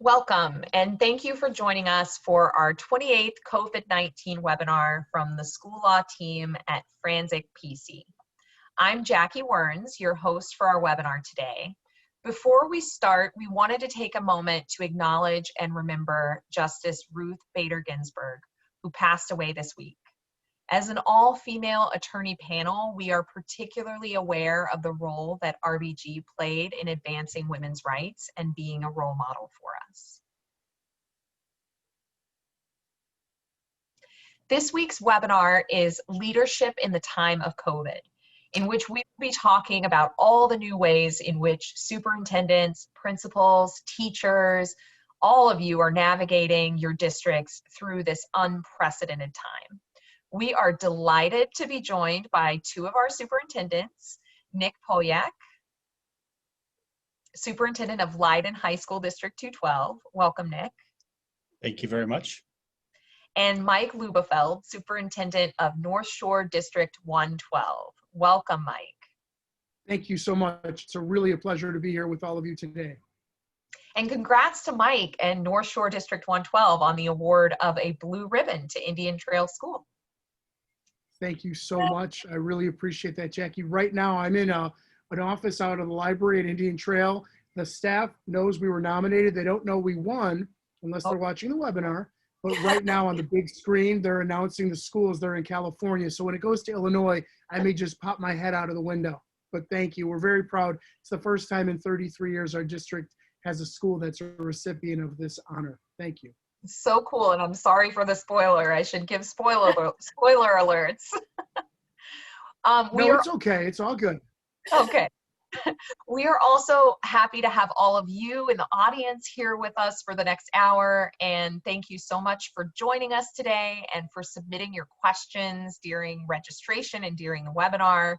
Welcome, and thank you for joining us for our 28th COVID-19 webinar from the school law team at Franzik PC. I'm Jackie Wernz, your host for our webinar today. Before we start, we wanted to take a moment to acknowledge and remember Justice Ruth Bader Ginsburg, who passed away this week. As an all-female attorney panel, we are particularly aware of the role that RBG played in advancing women's rights and being a role model for us. This week's webinar is Leadership in the Time of COVID, in which we will be talking about all the new ways in which superintendents, principals, teachers, all of you are navigating your districts through this unprecedented time. We are delighted to be joined by two of our superintendents, Nick Polyak, Superintendent of Leyden School District 212. Welcome, Nick. Thank you very much. And Mike Lubelfeld, Superintendent of North Shore District 112. Welcome, Mike. Thank you so much. It's really a pleasure to be here with all of you today. And congrats to Mike and North Shore District 112 on the award of a blue ribbon to Indian Trail School. Thank you so much. I really appreciate that, Jackie. Right now, I'm in an office out of the library at Indian Trail. The staff knows we were nominated. They don't know we won unless they're watching the webinar. But right now on the big screen, they're announcing the schools. They're in California. So when it goes to Illinois, I may just pop my head out of the window. But thank you. We're very proud. It's the first time in 33 years our district has a school that's a recipient of this honor. Thank you. So cool, and I'm sorry for the spoiler. I should give spoiler alerts. No, it's okay. It's all good. Okay. We are also happy to have all of you in the audience here with us for the next hour, and thank you so much for joining us today and for submitting your questions during registration and during the webinar.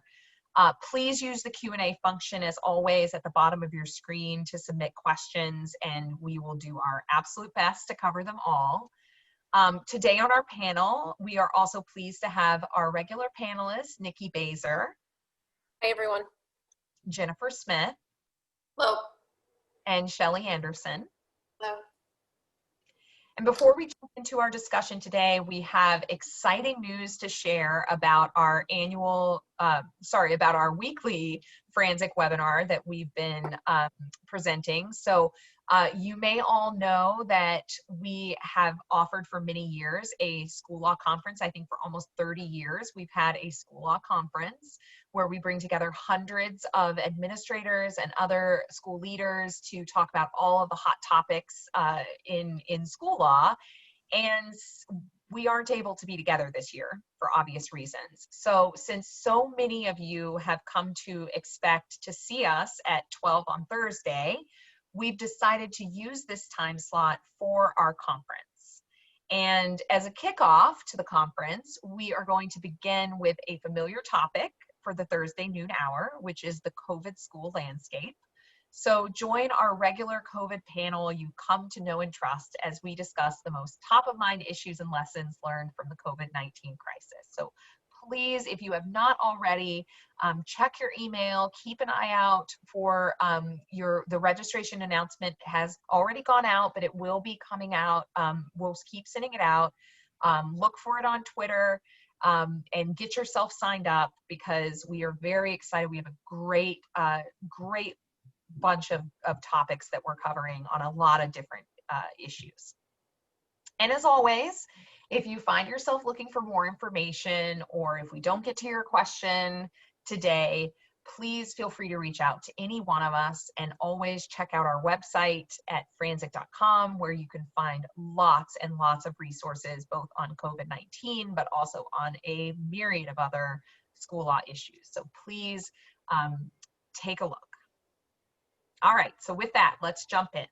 Please use the Q&A function as always at the bottom of your screen to submit questions, and we will do our absolute best to cover them all. Today on our panel, we are also pleased to have our regular panelists, Nicki Bazer. Hey everyone. Jennifer Smith. Hello. And Shelli Anderson. Hello. And before we jump into our discussion today, we have exciting news to share about our about our weekly Franzik webinar that we've been presenting. So you may all know that we have offered for many years a school law conference. I think for almost 30 years, we've had a school law conference where we bring together hundreds of administrators and other school leaders to talk about all of the hot topics in school law. And we aren't able to be together this year for obvious reasons. So since so many of you have come to expect to see us at 12 on Thursday, we've decided to use this time slot for our conference. And as a kickoff to the conference, we are going to begin with a familiar topic for the Thursday noon hour, which is the COVID school landscape. So join our regular COVID panel you come to know and trust as we discuss the most top of mind issues and lessons learned from the COVID-19 crisis. So please, if you have not already, check your email, keep an eye out for the registration announcement has already gone out, but it will be coming out. We'll keep sending it out. Look for it on Twitter. And get yourself signed up because we are very excited. We have a great bunch of topics that we're covering on a lot of different issues. And as always, if you find yourself looking for more information or if we don't get to your question today, please feel free to reach out to any one of us, and always check out our website at franzik.com where you can find lots and lots of resources both on COVID-19 but also on a myriad of other school law issues. So please take a look. All right, so with that, let's jump in.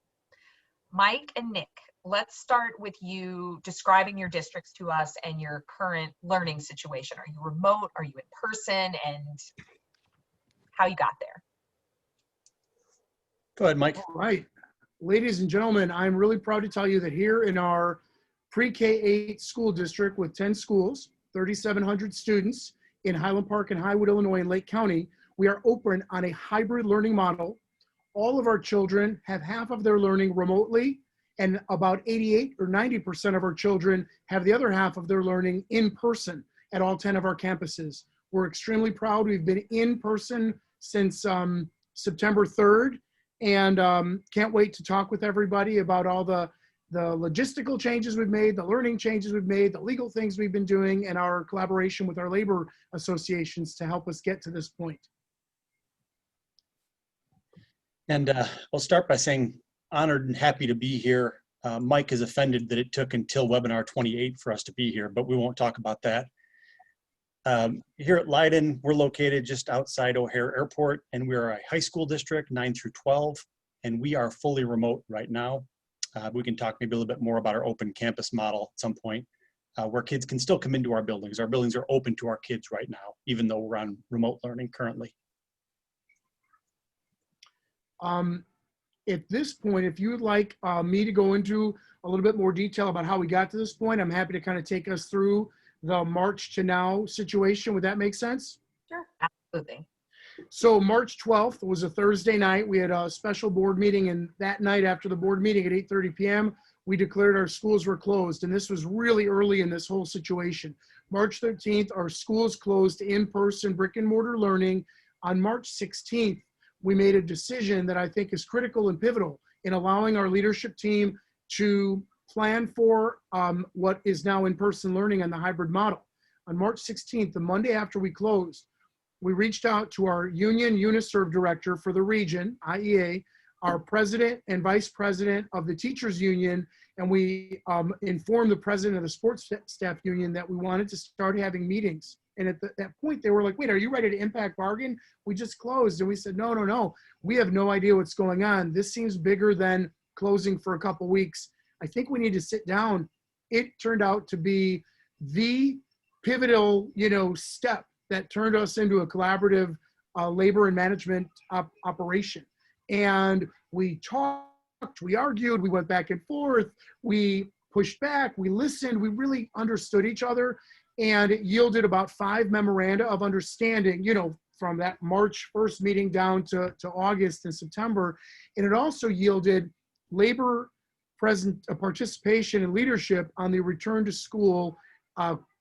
Mike and Nick, let's start with you describing your districts to us and your current learning situation. Are you remote? Are you in person? And how you got there. Go ahead, Mike. All right. Ladies and gentlemen, I'm really proud to tell you that here in our pre-K-8 school district with 10 schools, 3,700 students in Highland Park and Highwood, Illinois, and Lake County, we are open on a hybrid learning model. All of our children have half of their learning remotely And about 88 or 90% of our children have the other half of their learning in person at all 10 of our campuses. We're extremely proud. We've been in person since September 3rd, and can't wait to talk with everybody about all the logistical changes we've made, the learning changes we've made, the legal things we've been doing, and our collaboration with our labor associations to help us get to this point. And I'll start by saying honored and happy to be here. Mike is offended that it took until webinar 28 for us to be here, but we won't talk about that. Here at Leyden, we're located just outside O'Hare Airport, and we're a high school district, 9 through 12, and we are fully remote right now. We can talk maybe a little bit more about our open campus model at some point, where kids can still come into our buildings. Our buildings are open to our kids right now, even though we're on remote learning currently. At this point, if you would like me to go into a little bit more detail about how we got to this point, I'm happy to kind of take us through the March to now situation. Would that make sense? Sure, absolutely. So March 12th was a Thursday night. We had a special board meeting, and that night after the board meeting at 8:30 p.m., we declared our schools were closed. And this was really early in this whole situation. March 13th, our schools closed in-person brick and mortar learning. On March 16th, we made a decision that I think is critical and pivotal in allowing our leadership team to plan for what is now in-person learning on the hybrid model. On March 16th, the Monday after we closed, we reached out to our union UNISERV director for the region, IEA, our president and vice president of the teachers union, and we informed the president of the sports staff union that we wanted to start having meetings. And at that point, they were like, wait, are you ready to impact bargain? We just closed. And we said, no, no, no. We have no idea what's going on. This seems bigger than closing for a couple weeks. I think we need to sit down. It turned out to be the pivotal, step that turned us into a collaborative labor and management operation. And we talked, we argued, we went back and forth, we pushed back, we listened, we really understood each other. And it yielded about 5 memoranda of understanding, from that March 1st meeting down to August and September. And it also yielded labor participation and leadership on the return to school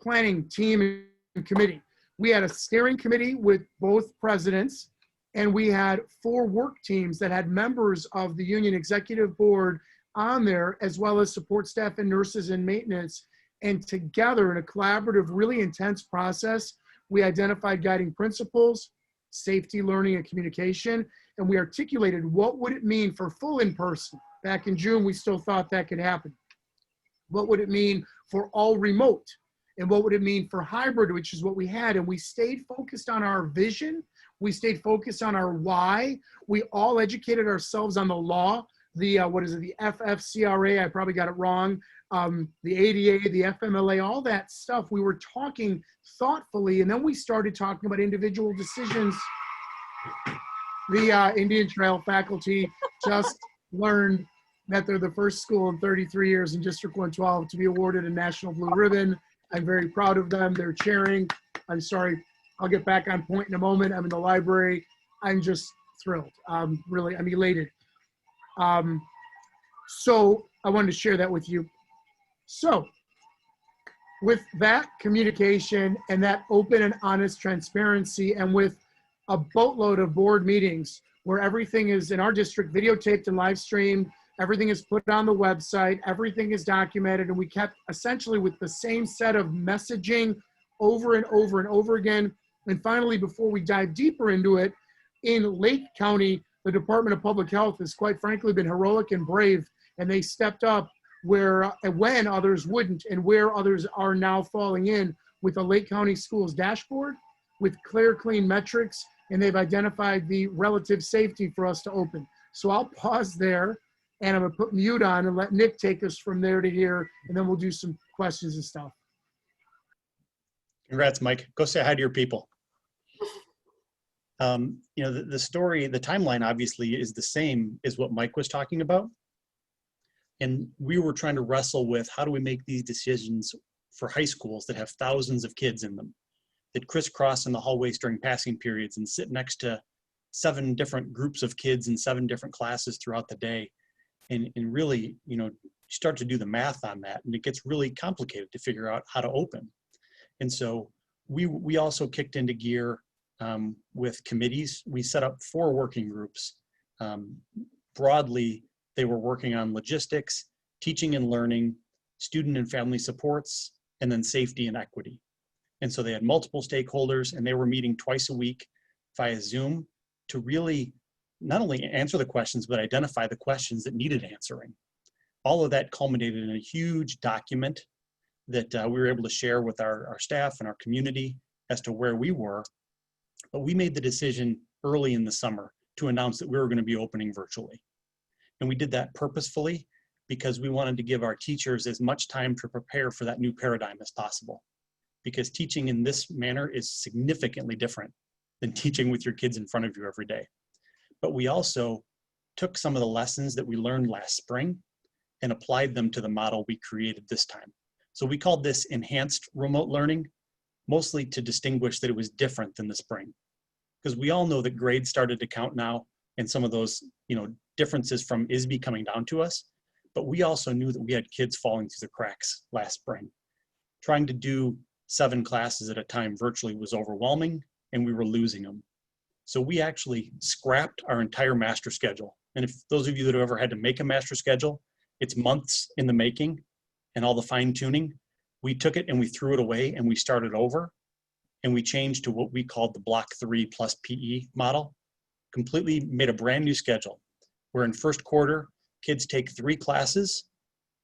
planning team and committee. We had a steering committee with both presidents, and we had 4 work teams that had members of the union executive board on there, as well as support staff and nurses and maintenance. And together in a collaborative, really intense process, we identified guiding principles, safety, learning, and communication, and we articulated what would it mean for full in-person. Back in June, we still thought that could happen. What would it mean for all remote? And what would it mean for hybrid, which is what we had? And we stayed focused on our vision. We stayed focused on our why. We all educated ourselves on the law, the FFCRA, I probably got it wrong, the ADA, the FMLA, all that stuff. We were talking thoughtfully, and then we started talking about individual decisions. The Indian Trail faculty just learned that they're the first school in 33 years in District 112 to be awarded a National Blue Ribbon. I'm very proud of them. They're cheering. I'm sorry, I'll get back on point in a moment. I'm in the library. I'm just thrilled. Really, I'm elated. So I wanted to share that with you. So with that communication and that open and honest transparency, and with a boatload of board meetings where everything is in our district videotaped and live streamed, everything is put on the website, everything is documented, and we kept essentially with the same set of messaging over and over and over again. And finally, before we dive deeper into it, in Lake County, the Department of Public Health has quite frankly been heroic and brave, and they stepped up where when others wouldn't, and where others are now falling in with the Lake County Schools dashboard with clear, clean metrics, and they've identified the relative safety for us to open. So I'll pause there, and I'm gonna put mute on and let Nick take us from there to here, and then we'll do some questions and stuff. Congrats, Mike. Go say hi to your people. The story, the timeline obviously is the same as what Mike was talking about. And we were trying to wrestle with how do we make these decisions for high schools that have thousands of kids in them, that crisscross in the hallways during passing periods and sit next to 7 different groups of kids in 7 different classes throughout the day. And really, start to do the math on that, and it gets really complicated to figure out how to open. And so we also kicked into gear with committees. We set up 4 working groups. Broadly, they were working on logistics, teaching and learning, student and family supports, and then safety and equity. And so they had multiple stakeholders, and they were meeting twice a week via Zoom to really not only answer the questions, but identify the questions that needed answering. All of that culminated in a huge document that we were able to share with our staff and our community as to where we were. But we made the decision early in the summer to announce that we were going to be opening virtually. And we did that purposefully because we wanted to give our teachers as much time to prepare for that new paradigm as possible. Because teaching in this manner is significantly different than teaching with your kids in front of you every day. But we also took some of the lessons that we learned last spring and applied them to the model we created this time. So we called this enhanced remote learning, mostly to distinguish that it was different than the spring. Because we all know that grades started to count now, and some of those differences from Izmi coming down to us. But we also knew that we had kids falling through the cracks last spring. Trying to do 7 classes at a time virtually was overwhelming, and we were losing them. So we actually scrapped our entire master schedule. And if those of you that have ever had to make a master schedule, it's months in the making and all the fine tuning. We took it and we threw it away and we started over, and we changed to what we called the block 3 plus PE model. Completely made a brand new schedule where in first quarter, kids take 3 classes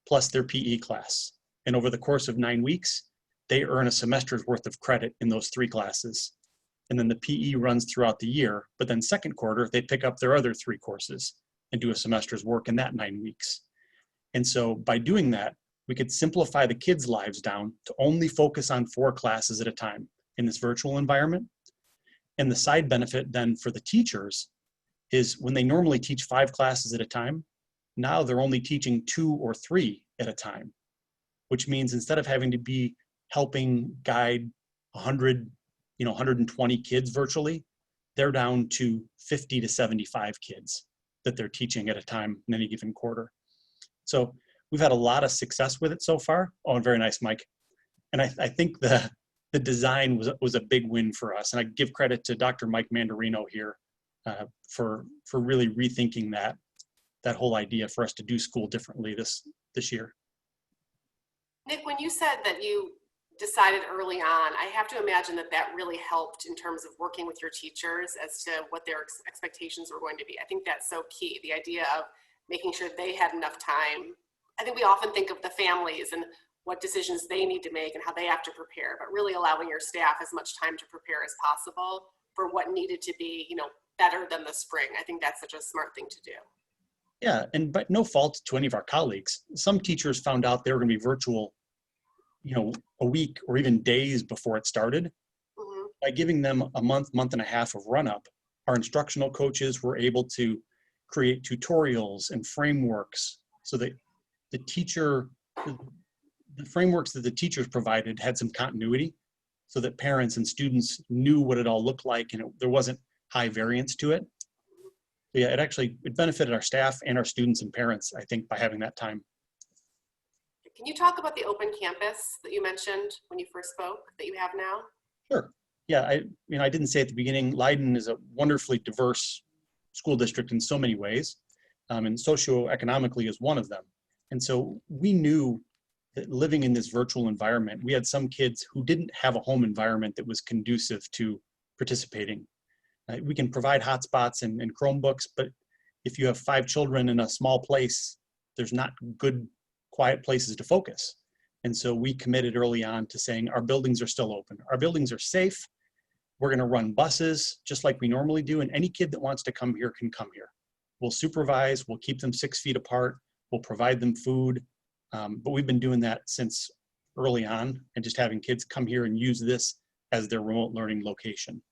plus their PE class. And over the course of 9 weeks, they earn a semester's worth of credit in those 3 classes. And then the PE runs throughout the year, but then second quarter, they pick up their other 3 courses and do a semester's work in that 9 weeks. And so by doing that, we could simplify the kids' lives down to only focus on 4 classes at a time in this virtual environment. And the side benefit then for the teachers is when they normally teach 5 classes at a time, now they're only teaching 2 or 3 at a time, which means instead of having to be helping guide 100, 120 kids virtually, they're down to 50 to 75 kids that they're teaching at a time in any given quarter. So we've had a lot of success with it so far. Oh, very nice, Mike. And I think the design was a big win for us. And I give credit to Dr. Mike Mandarino here for really rethinking that whole idea for us to do school differently this year. Nick, when you said that you decided early on, I have to imagine that really helped in terms of working with your teachers as to what their expectations were going to be. I think that's so key, the idea of making sure they had enough time. I think we often think of the families and what decisions they need to make and how they have to prepare, but really allowing your staff as much time to prepare as possible for what needed to be, better than the spring. I think that's such a smart thing to do. Yeah, but no fault to any of our colleagues. Some teachers found out they were going to be virtual, a week or even days before it started. Mm-hmm. By giving them a month and a half of run-up, our instructional coaches were able to create tutorials and frameworks so that the frameworks that the teachers provided had some continuity so that parents and students knew what it all looked like and there wasn't high variance to it. So yeah, it benefited our staff and our students and parents, I think, by having that time. Can you talk about the open campus that you mentioned when you first spoke that you have now? Sure. Yeah, I didn't say at the beginning, Leyden is a wonderfully diverse school district in so many ways, and socioeconomically is one of them. And so we knew that living in this virtual environment, we had some kids who didn't have a home environment that was conducive to participating. We can provide hotspots and Chromebooks, but if you have 5 children in a small place, there's not good, quiet places to focus. And so we committed early on to saying our buildings are still open. Our buildings are safe. We're going to run buses just like we normally do. And any kid that wants to come here can come here. We'll supervise. We'll keep them 6 feet apart. We'll provide them food. But we've been doing that since early on and just having kids come here and use this as their remote learning location.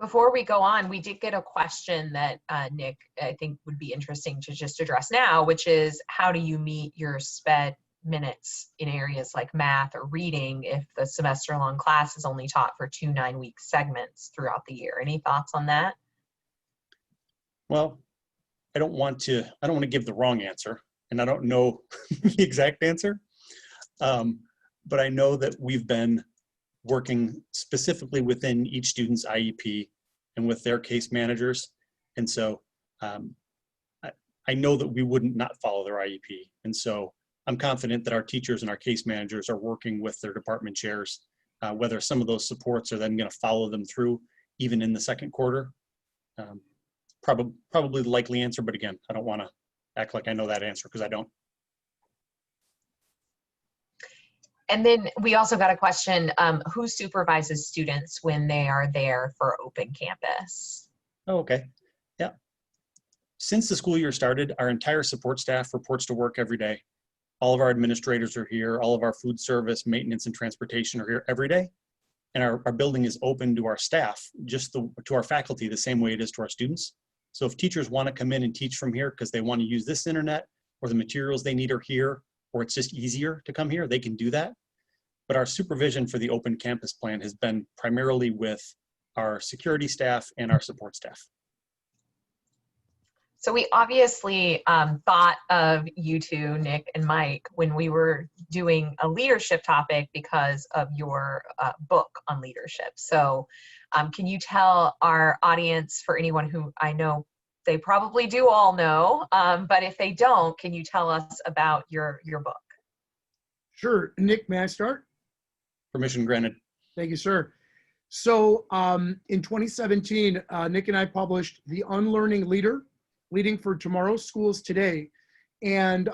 Before we go on, we did get a question that Nick, I think would be interesting to just address now, which is how do you meet your sped minutes in areas like math or reading if the semester-long class is only taught for 2 9-week segments throughout the year? Any thoughts on that? Well, I don't want to give the wrong answer, and I don't know the exact answer. But I know that we've been working specifically within each student's IEP and with their case managers. And so I know that we wouldn't not follow their IEP. And so I'm confident that our teachers and our case managers are working with their department chairs, whether some of those supports are then going to follow them through even in the second quarter. Probably the likely answer, but again, I don't want to act like I know that answer because I don't. And then we also got a question, who supervises students when they are there for open campus? Oh, okay. Yeah. Since the school year started, our entire support staff reports to work every day. All of our administrators are here. All of our food service, maintenance, and transportation are here every day. And our building is open to our staff, to our faculty, the same way it is to our students. So if teachers want to come in and teach from here because they want to use this internet or the materials they need are here, or it's just easier to come here, they can do that. But our supervision for the open campus plan has been primarily with our security staff and our support staff. So we obviously thought of you two, Nick and Mike, when we were doing a leadership topic because of your book on leadership. So can you tell our audience, for anyone who I know they probably do all know, but if they don't, can you tell us about your book? Sure. Nick, may I start? Permission granted. Thank you, sir. So in 2017, Nick and I published The Unlearning Leader, Leading for Tomorrow's Schools Today. And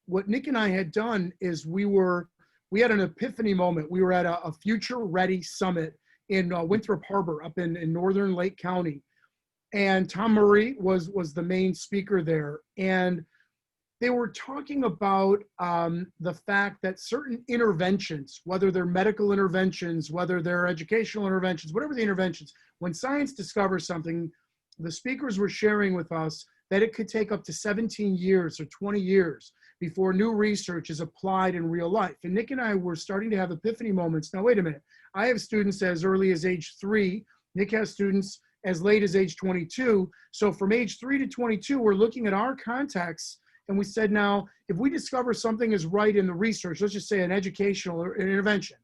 what Nick and I had done is we had an epiphany moment. We were at a Future Ready Summit in Winthrop Harbor up in northern Lake County. And Tom Murray was the main speaker there. And they were talking about the fact that certain interventions, whether they're medical interventions, whether they're educational interventions, whatever the interventions, when science discovers something, the speakers were sharing with us that it could take up to 17 years or 20 years before new research is applied in real life. And Nick and I were starting to have epiphany moments. Now, wait a minute. I have students as early as age 3. Nick has students as late as age 22. So from age 3 to 22, we're looking at our context. And we said, now, if we discover something is right in the research, let's just say an educational intervention,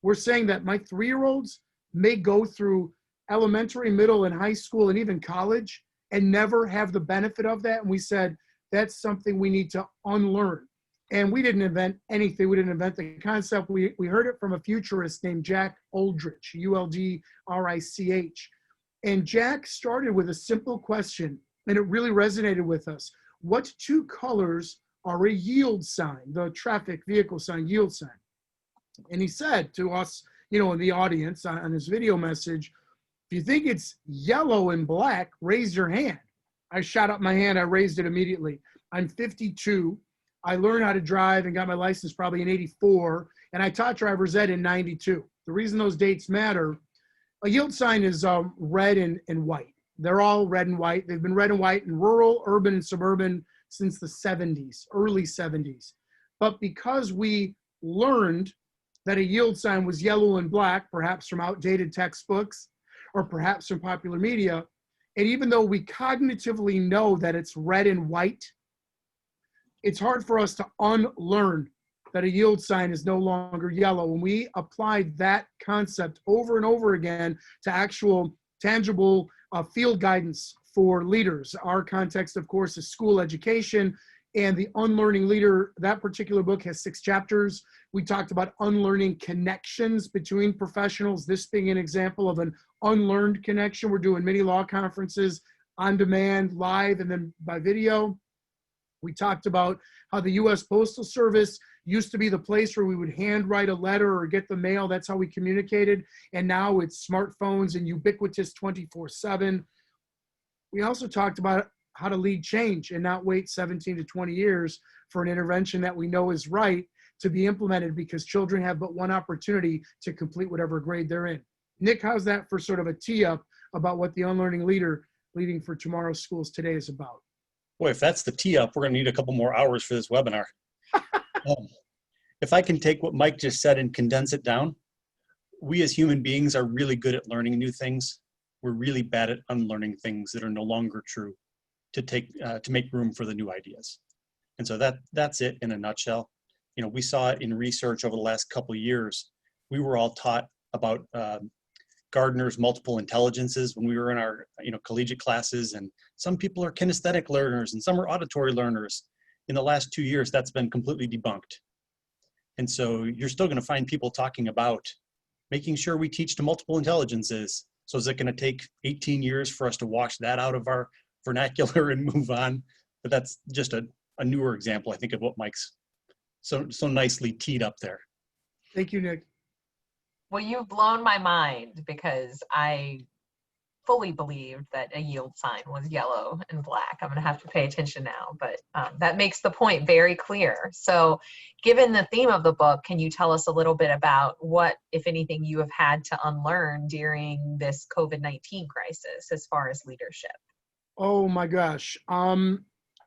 we're saying that my 3-year-olds may go through elementary, middle, and high school, and even college, and never have the benefit of that. And we said, that's something we need to unlearn. And we didn't invent anything. We didn't invent the concept. We heard it from a futurist named Jack Uldrich, U-L-D-R-I-C-H. And Jack started with a simple question, and it really resonated with us. What 2 colors are a yield sign, the traffic vehicle sign, yield sign? And he said to us, in the audience on his video message, if you think it's yellow and black, raise your hand. I shot up my hand. I raised it immediately. I'm 52. I learned how to drive and got my license probably in 84. And I taught driver's ed in 92. The reason those dates matter, a yield sign is red and white. They're all red and white. They've been red and white in rural, urban, and suburban since the 70s, early 70s. But because we learned that a yield sign was yellow and black, perhaps from outdated textbooks or perhaps from popular media, and even though we cognitively know that it's red and white, it's hard for us to unlearn that a yield sign is no longer yellow. And we applied that concept over and over again to actual tangible field guidance for leaders. Our context, of course, is school education, and the Unlearning Leader, that particular book has 6 chapters. We talked about unlearning connections between professionals, this being an example of an unlearned connection. We're doing mini law conferences on demand, live, and then by video. We talked about how the U.S. Postal Service used to be the place where we would handwrite a letter or get the mail. That's how we communicated. And now it's smartphones and ubiquitous 24/7. We also talked about how to lead change and not wait 17 to 20 years for an intervention that we know is right to be implemented, because children have but one opportunity to complete whatever grade they're in. Nick, how's that for sort of a tee up about what the Unlearning Leader, Leading for Tomorrow's Schools Today is about? Boy, if that's the tee up, we're going to need a couple more hours for this webinar. If I can take what Mike just said and condense it down, we as human beings are really good at learning new things. we're really bad at unlearning things that are no longer true to make room for the new ideas. And so that's it in a nutshell. You know, we saw it in research over the last couple of years. We were all taught about Gardner's multiple intelligences when we were in our collegiate classes, and some people are kinesthetic learners and some are auditory learners. In the last 2 years, that's been completely debunked. And so you're still going to find people talking about making sure we teach to multiple intelligences. So is it going to take 18 years for us to wash that out of our vernacular and move on? But that's just a newer example, I think, of what Mike's so nicely teed up there. Thank you, Nick. Well, you've blown my mind, because I fully believed that a yield sign was yellow and black. I'm going to have to pay attention now, but that makes the point very clear. So given the theme of the book, can you tell us a little bit about what, if anything, you have had to unlearn during this COVID-19 crisis as far as leadership? Oh my gosh.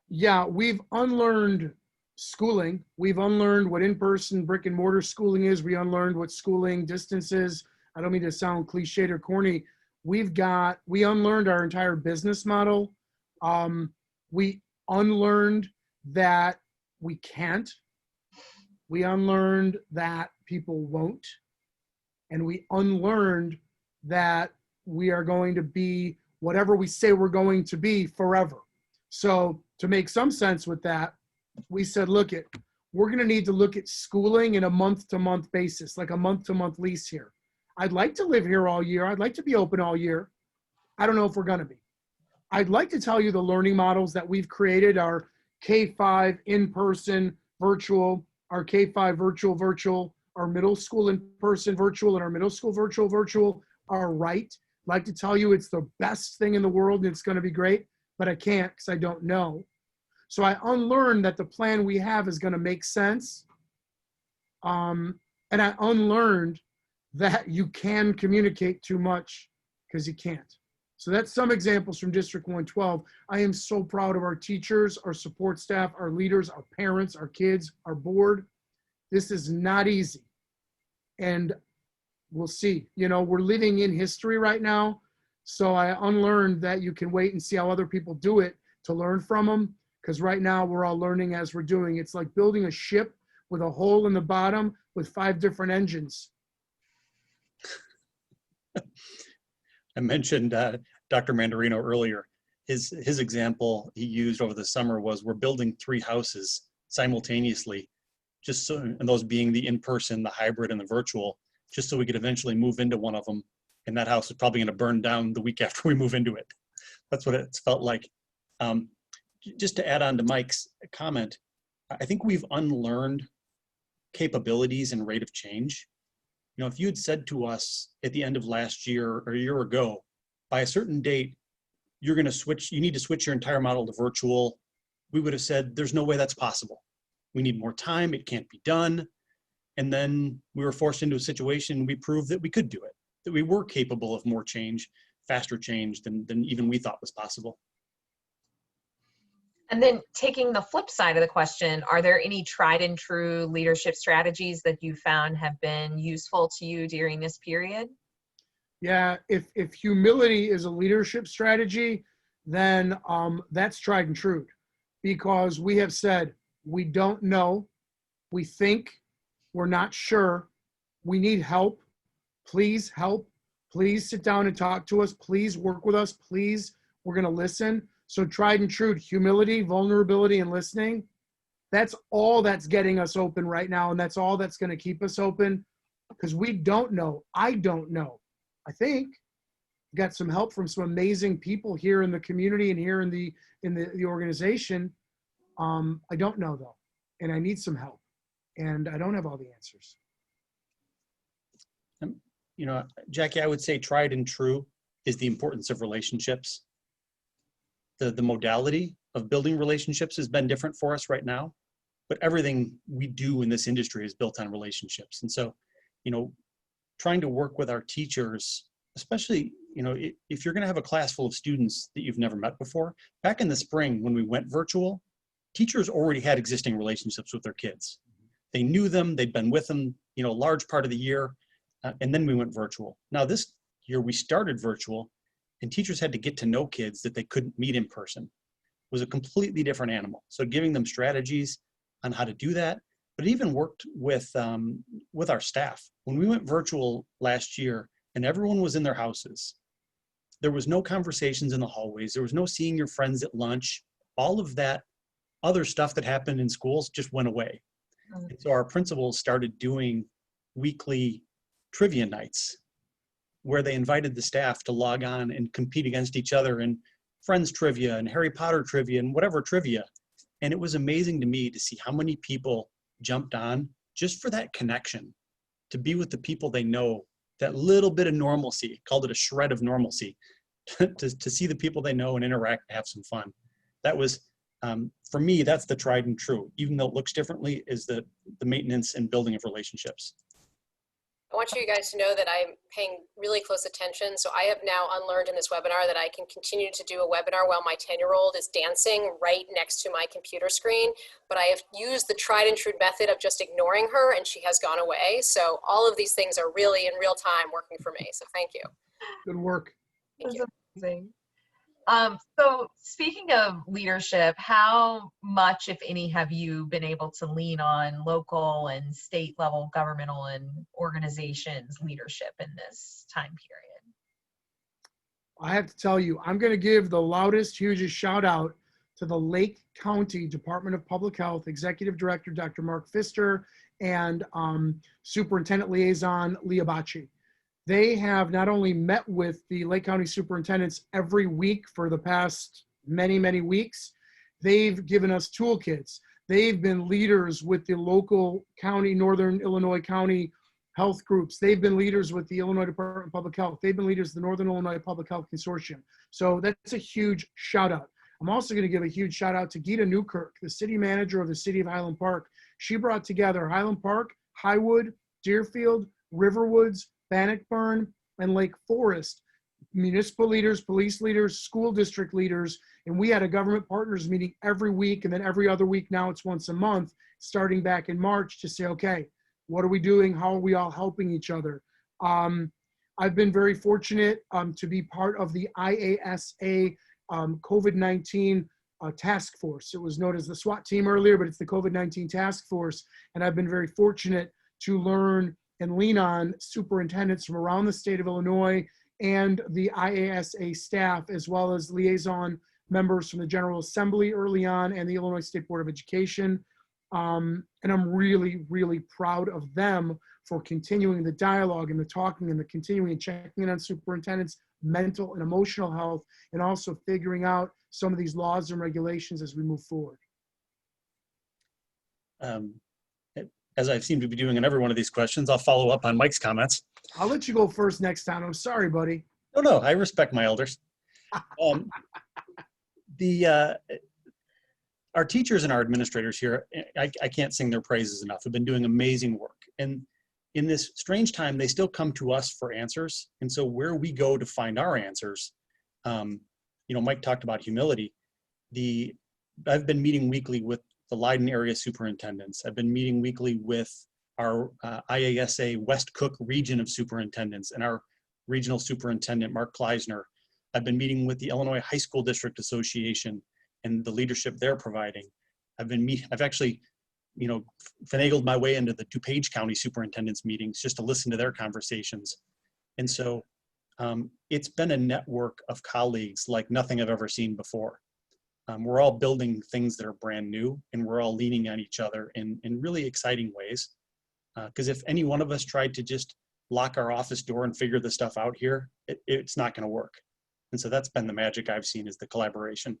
Yeah, we've unlearned schooling. We've unlearned what in-person brick and mortar schooling is. We unlearned what schooling distance is. I don't mean to sound cliched or corny. We unlearned our entire business model. We unlearned that we can't. We unlearned that people won't. And we unlearned that we are going to be whatever we say we're going to be forever. So to make some sense with that, we said, we're going to need to look at schooling in a month-to-month basis, like a month-to-month lease here. I'd like to live here all year. I'd like to be open all year. I don't know if we're going to be. I'd like to tell you the learning models that we've created are K-5 in-person virtual, our K-5 virtual, our middle school in-person virtual, and our middle school virtual are right. I'd like to tell you it's the best thing in the world and it's going to be great, but I can't because I don't know. So I unlearned that the plan we have is going to make sense. And I unlearned that you can communicate too much because you can't. So that's some examples from District 112. I am so proud of our teachers, our support staff, our leaders, our parents, our kids, our board. This is not easy. And we'll see. You know, we're living in history right now. So I unlearned that you can wait and see how other people do it to learn from them. Because right now we're all learning as we're doing. It's like building a ship with a hole in the bottom with 5 different engines. I mentioned Dr. Mandarino earlier. His example he used over the summer was we're building 3 houses simultaneously, just so, and those being the in-person, the hybrid, and the virtual, just so we could eventually move into one of them. And that house is probably going to burn down the week after we move into it. That's what it's felt like. Just to add on to Mike's comment, I think we've unlearned capabilities and rate of change. You know, if you had said to us at the end of last year or a year ago, by a certain date, you're going to switch, you need to switch your entire model to virtual, we would have said, there's no way that's possible. We need more time, it can't be done. And then we were forced into a situation, we proved that we could do it, that we were capable of more change, faster change than even we thought was possible. And then taking the flip side of the question, are there any tried and true leadership strategies that you found have been useful to you during this period? Yeah, if humility is a leadership strategy, then that's tried and true, because we have said, we don't know, we think, we're not sure, we need help, please help, please sit down and talk to us, please work with us, please, we're gonna listen. So tried and true, humility, vulnerability, and listening, that's all that's getting us open right now. And that's all that's going to keep us open, because we don't know. I don't know. I think we got some help from some amazing people here in the community and here in the organization. I don't know though, and I need some help, and I don't have all the answers. You know, Jackie, I would say tried and true is the importance of relationships. The modality of building relationships has been different for us right now, but everything we do in this industry is built on relationships. And so, you know, trying to work with our teachers, especially, you know, if you're going to have a class full of students that you've never met before, back in the spring when we went virtual, teachers already had existing relationships with their kids. They knew them, they'd been with them, you know, a large part of the year, and then we went virtual. Now this year we started virtual, and teachers had to get to know kids that they couldn't meet in person. It was a completely different animal. So giving them strategies on how to do that, but it even worked with our staff. When we went virtual last year and everyone was in their houses, there was no conversations in the hallways. There was no seeing your friends at lunch. All of that other stuff that happened in schools just went away. And so our principals started doing weekly trivia nights where they invited the staff to log on and compete against each other in Friends trivia and Harry Potter trivia and whatever trivia. And it was amazing to me to see how many people jumped on just for that connection, to be with the people they know, that little bit of normalcy, called it a shred of normalcy, to see the people they know and interact and have some fun. That was, for me, that's the tried and true, even though it looks differently, is the maintenance and building of relationships. I want you guys to know that I'm paying really close attention. So I have now unlearned in this webinar that I can continue to do a webinar while my 10-year-old is dancing right next to my computer screen. But I have used the tried and true method of just ignoring her, and she has gone away. So all of these things are really in real time working for me. So thank you. Good work. Thank you. Amazing. So speaking of leadership, how much, if any, have you been able to lean on local and state level governmental and organizations leadership in this time period? I have to tell you, I'm going to give the loudest, hugest shout out to the Lake County Department of Public Health Executive Director, Dr. Mark Pfister, and Superintendent Liaison Leah Bacci. They have not only met with the Lake County superintendents every week for the past many, many weeks, they've given us toolkits. They've been leaders with the local county, Northern Illinois County health groups. They've been leaders with the Illinois Department of Public Health. They've been leaders of the Northern Illinois Public Health Consortium. So that's a huge shout out. I'm also going to give a huge shout out to Gita Newkirk, the city manager of the city of Highland Park. She brought together Highland Park, Highwood, Deerfield, Riverwoods, Bannockburn, and Lake Forest, municipal leaders, police leaders, school district leaders, and we had a government partners meeting every week, and then every other week now it's once a month, starting back in March, to say, okay, what are we doing? How are we all helping each other? I've been very fortunate to be part of the IASA COVID-19 task force. It was known as the SWAT team earlier, but it's the COVID-19 task force, and I've been very fortunate to learn and lean on superintendents from around the state of Illinois and the IASA staff, as well as liaison members from the General Assembly early on and the Illinois State Board of Education. And I'm really, really proud of them for continuing the dialogue and the talking and the continuing and checking in on superintendents' mental and emotional health, and also figuring out some of these laws and regulations as we move forward. As I seem to be doing in every one of these questions, I'll follow up on Mike's comments. I'll let you go first next time. I'm sorry, buddy. No, I respect my elders. Our teachers and our administrators here, I can't sing their praises enough, have been doing amazing work. And in this strange time, they still come to us for answers. And so where we go to find our answers, Mike talked about humility. I've been meeting weekly with the Leyden area superintendents. I've been meeting weekly with our IASA West Cook region of superintendents and our regional superintendent, Mark Kleisner. I've been meeting with the Illinois High School District Association and the leadership they're providing. I've actually, finagled my way into the DuPage County superintendents meetings just to listen to their conversations. And so it's been a network of colleagues like nothing I've ever seen before. We're all building things that are brand new, and we're all leaning on each other in really exciting ways. Because if any one of us tried to just lock our office door and figure this stuff out here, it's not going to work. And so that's been the magic I've seen, is the collaboration.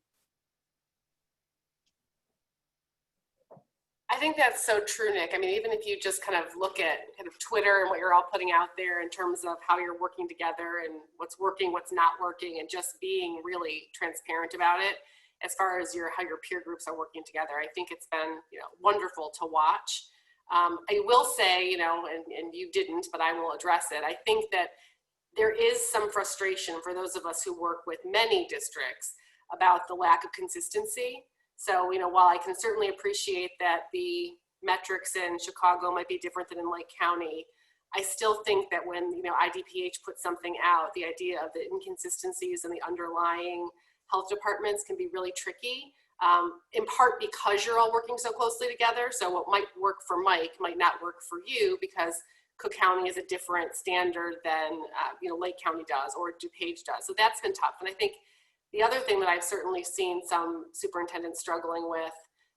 I think that's so true, Nick. I mean, even if you just kind of look at kind of Twitter and what you're all putting out there in terms of how you're working together and what's working, what's not working, and just being really transparent about it as far as how your peer groups are working together. I think it's been, wonderful to watch. I will say, and you didn't, but I will address it. I think that there is some frustration for those of us who work with many districts about the lack of consistency. So, while I can certainly appreciate that the metrics in Chicago might be different than in Lake County, I still think that when, IDPH puts something out, the idea of the inconsistencies in the underlying health departments can be really tricky, in part because you're all working so closely together. So what might work for Mike might not work for you because Cook County is a different standard than, Lake County does or DuPage does. So that's been tough. And I think the other thing that I've certainly seen some superintendents struggling with,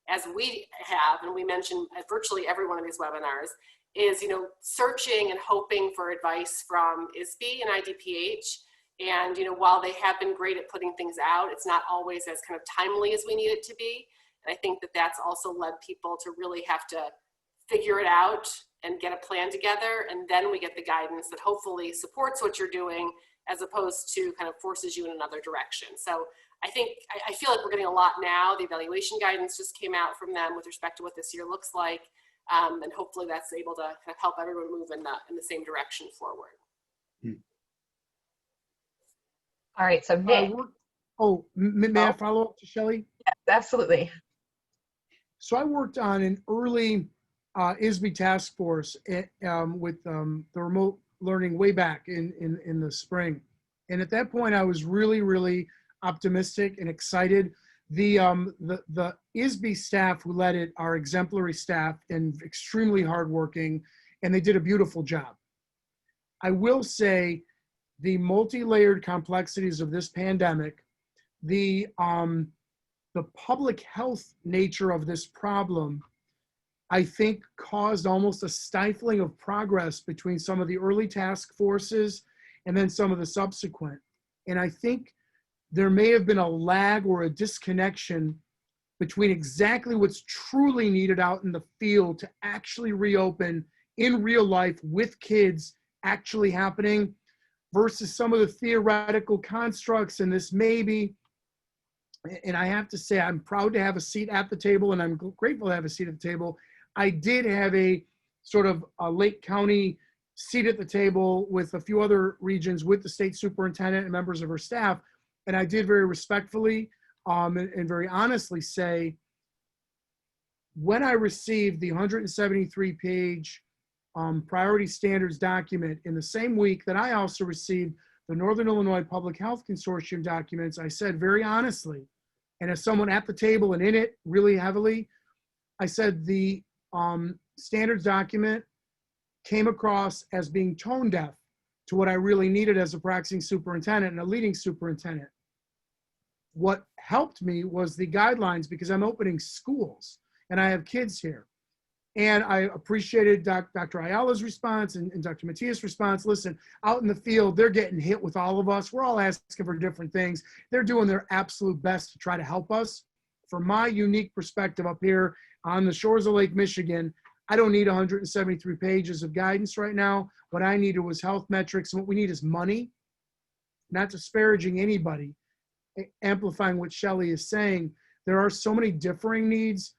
as we have, and we mentioned at virtually every one of these webinars, is, searching and hoping for advice from Izmi and IDPH. And, while they have been great at putting things out, it's not always as kind of timely as we need it to be. And I think that that's also led people to really have to figure it out and get a plan together. And then we get the guidance that hopefully supports what you're doing as opposed to kind of forces you in another direction. So I feel like we're getting a lot now. The evaluation guidance just came out from them with respect to what this year looks like. And hopefully that's able to kind of help everyone move in the same direction forward. All right, so Nick. May I follow up to Shelli? Yes, absolutely. So I worked on an early Izmi task force with the remote learning way back in the spring. And at that point, I was really, really optimistic and excited. The Izmi staff who led it are exemplary staff and extremely hardworking, and they did a beautiful job. I will say the multi-layered complexities of this pandemic, the public health nature of this problem, I think caused almost a stifling of progress between some of the early task forces and then some of the subsequent. And I think there may have been a lag or a disconnection between exactly what's truly needed out in the field to actually reopen in real life with kids actually happening versus some of the theoretical constructs and this maybe. And I have to say, I'm proud to have a seat at the table and I'm grateful to have a seat at the table. I did have a sort of a Lake County seat at the table with a few other regions with the state superintendent and members of her staff. And I did very respectfully and very honestly say, when I received the 173-page priority standards document in the same week that I also received the Northern Illinois Public Health Consortium documents, I said very honestly, and as someone at the table and in it really heavily, I said the standards document came across as being tone deaf to what I really needed as a practicing superintendent and a leading superintendent. What helped me was the guidelines because I'm opening schools and I have kids here. And I appreciated Dr. Ayala's response and Dr. Matias' response. Listen, out in the field, they're getting hit with all of us. We're all asking for different things. They're doing their absolute best to try to help us. From my unique perspective up here on the shores of Lake Michigan, I don't need 173 pages of guidance right now. What I needed was health metrics. And what we need is money, not disparaging anybody, amplifying what Shelli is saying. There are so many differing needs.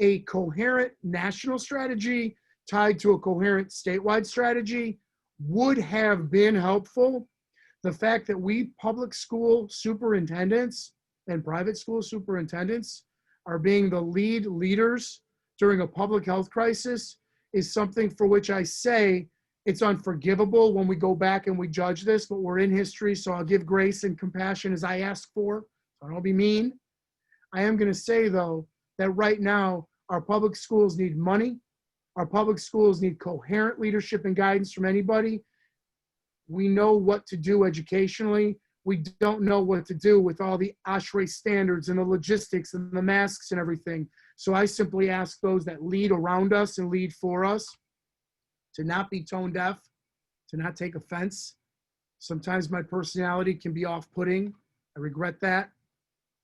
A coherent national strategy tied to a coherent statewide strategy would have been helpful. The fact that we public school superintendents and private school superintendents are being the lead leaders during a public health crisis is something for which I say it's unforgivable when we go back and we judge this, but we're in history, so I'll give grace and compassion as I ask for. So I don't be mean. I am going to say, though, that right now, our public schools need money. Our public schools need coherent leadership and guidance from anybody. We know what to do educationally. We don't know what to do with all the ASHRAE standards and the logistics and the masks and everything. So I simply ask those that lead around us and lead for us to not be tone deaf, to not take offense. Sometimes my personality can be off-putting. I regret that.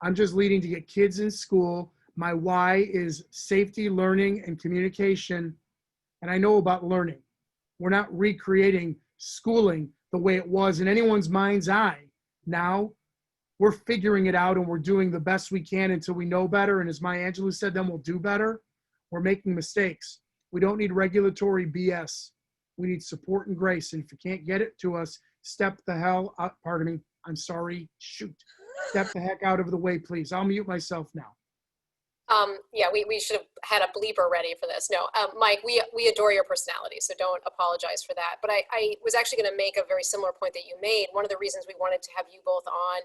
I'm just leading to get kids in school. My why is safety, learning, and communication. And I know about learning. We're not recreating schooling the way it was in anyone's mind's eye. Now we're figuring it out and we're doing the best we can until we know better. And as Maya Angelou said, then we'll do better. We're making mistakes. We don't need regulatory BS. We need support and grace. And if you can't get it to us, step the hell out. Pardon me. I'm sorry. Shoot. Step the heck out of the way, please. I'll mute myself now. Yeah, we should have had a bleeper ready for this. No, Mike, we adore your personality, so don't apologize for that. But I was actually going to make a very similar point that you made. One of the reasons we wanted to have you both on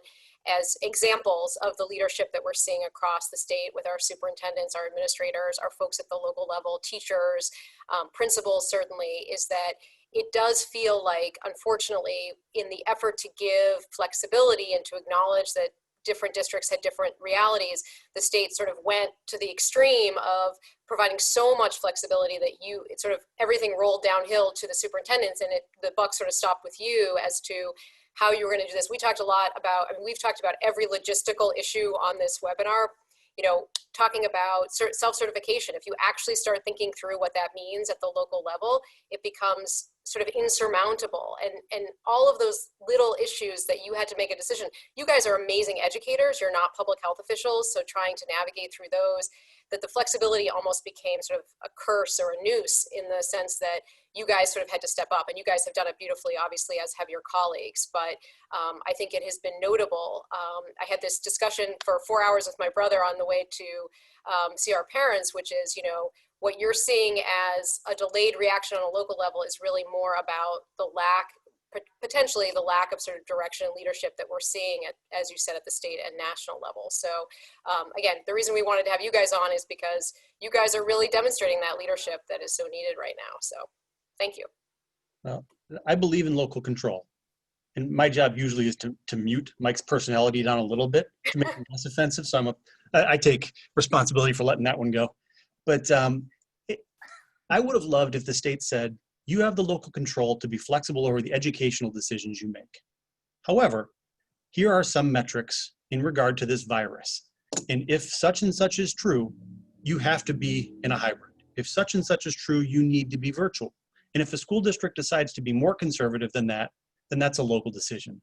as examples of the leadership that we're seeing across the state with our superintendents, our administrators, our folks at the local level, teachers, principals certainly, is that it does feel like, unfortunately, in the effort to give flexibility and to acknowledge that different districts had different realities, the state sort of went to the extreme of providing so much flexibility that everything rolled downhill to the superintendents, and the buck sort of stopped with you as to how you were going to do this. We talked a lot about, we've talked about every logistical issue on this webinar, talking about self-certification. If you actually start thinking through what that means at the local level, it becomes sort of insurmountable. And all of those little issues that you had to make a decision. You guys are amazing educators. You're not public health officials. So trying to navigate through those, that the flexibility almost became sort of a curse or a noose, in the sense that you guys sort of had to step up, and you guys have done it beautifully, obviously, as have your colleagues. But I think it has been notable. I had this discussion for 4 hours with my brother on the way to see our parents, which is, what you're seeing as a delayed reaction on a local level is really more about potentially the lack of sort of direction and leadership that we're seeing at, as you said, at the state and national level. So again, the reason we wanted to have you guys on is because you guys are really demonstrating that leadership that is so needed right now. So thank you. Well, I believe in local control. And my job usually is to mute Mike's personality down a little bit to make him less offensive. So I take responsibility for letting that one go. But I would have loved if the state said, you have the local control to be flexible over the educational decisions you make. However, here are some metrics in regard to this virus. And if such and such is true, you have to be in a hybrid. If such and such is true, you need to be virtual. And if a school district decides to be more conservative than that, then that's a local decision.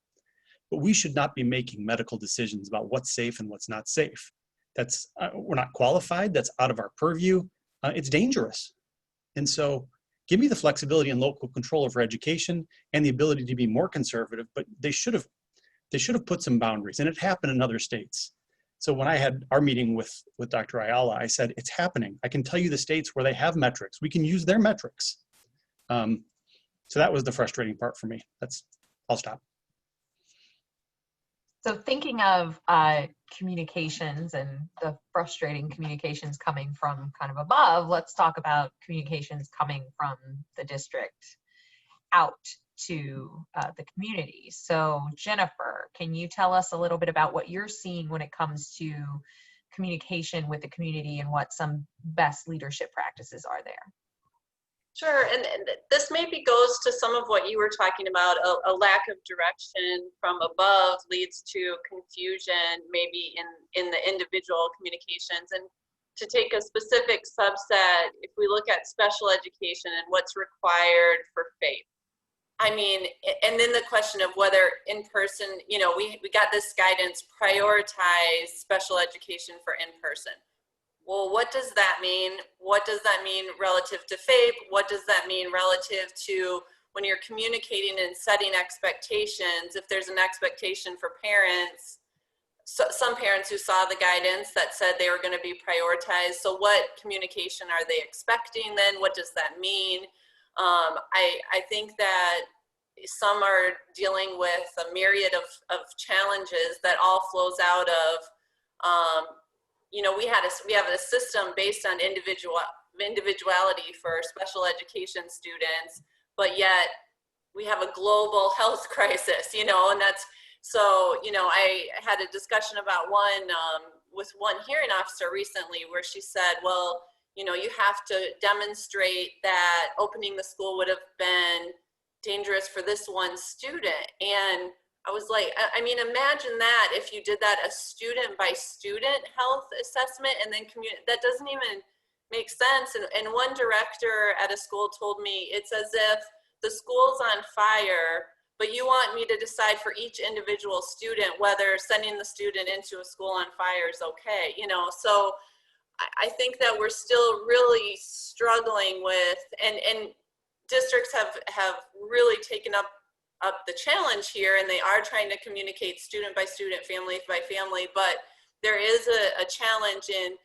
But we should not be making medical decisions about what's safe and what's not safe. That's we're not qualified. That's out of our purview. It's dangerous. And so give me the flexibility and local control over education and the ability to be more conservative, but they should have put some boundaries, and it happened in other states. So when I had our meeting with Dr. Ayala, I said, it's happening. I can tell you the states where they have metrics. We can use their metrics. So that was the frustrating part for me. I'll stop. So thinking of communications and the frustrating communications coming from kind of above, let's talk about communications coming from the district out to the community. So Jennifer, can you tell us a little bit about what you're seeing when it comes to communication with the community and what some best leadership practices are there? Sure, and this maybe goes to some of what you were talking about, a lack of direction from above leads to confusion maybe in the individual communications. And to take a specific subset, if we look at special education and what's required for FAPE, I mean, and then the question of whether in person, we got this guidance, prioritize special education for in person. Well, what does that mean? What does that mean relative to FAPE? What does that mean relative to when you're communicating and setting expectations? If there's an expectation for parents, so some parents who saw the guidance that said they were going to be prioritized. So what communication are they expecting then? What does that mean? I think that some are dealing with a myriad of challenges that all flows out of we have a system based on individuality for special education students, but yet we have a global health crisis, and that's, so, I had a discussion about with one hearing officer recently where she said, well, you have to demonstrate that opening the school would have been dangerous for this one student. And I was like, I mean, imagine that if you did that a student by student health assessment and then that doesn't even make sense. And one director at a school told me it's as if the school's on fire, but you want me to decide for each individual student whether sending the student into a school on fire is okay. So I think that we're still really struggling with, and districts have really taken up the challenge here, and they are trying to communicate student by student, family by family, but there is a challenge in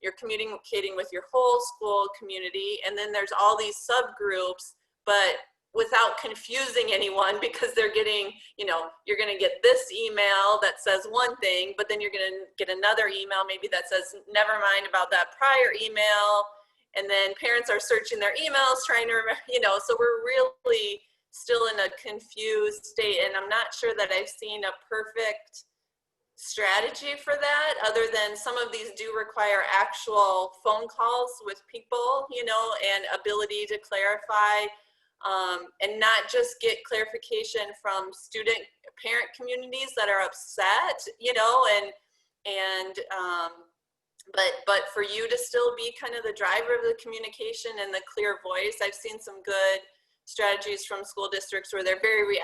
you're communicating with your whole school community, and then there's all these subgroups, but without confusing anyone, because they're getting, you know, you're going to get this email that says one thing, but then you're going to get another email maybe that says never mind about that prior email, and then parents are searching their emails trying to remember, you know, so we're really still in a confused state, and I'm not sure that I've seen a perfect strategy for that, other than some of these do require actual phone calls with people, you know, and ability to clarify, and not just get clarification from student parent communities that are upset, you know, but for you to still be kind of the driver of the communication and the clear voice. I've seen some good strategies from school districts where they're very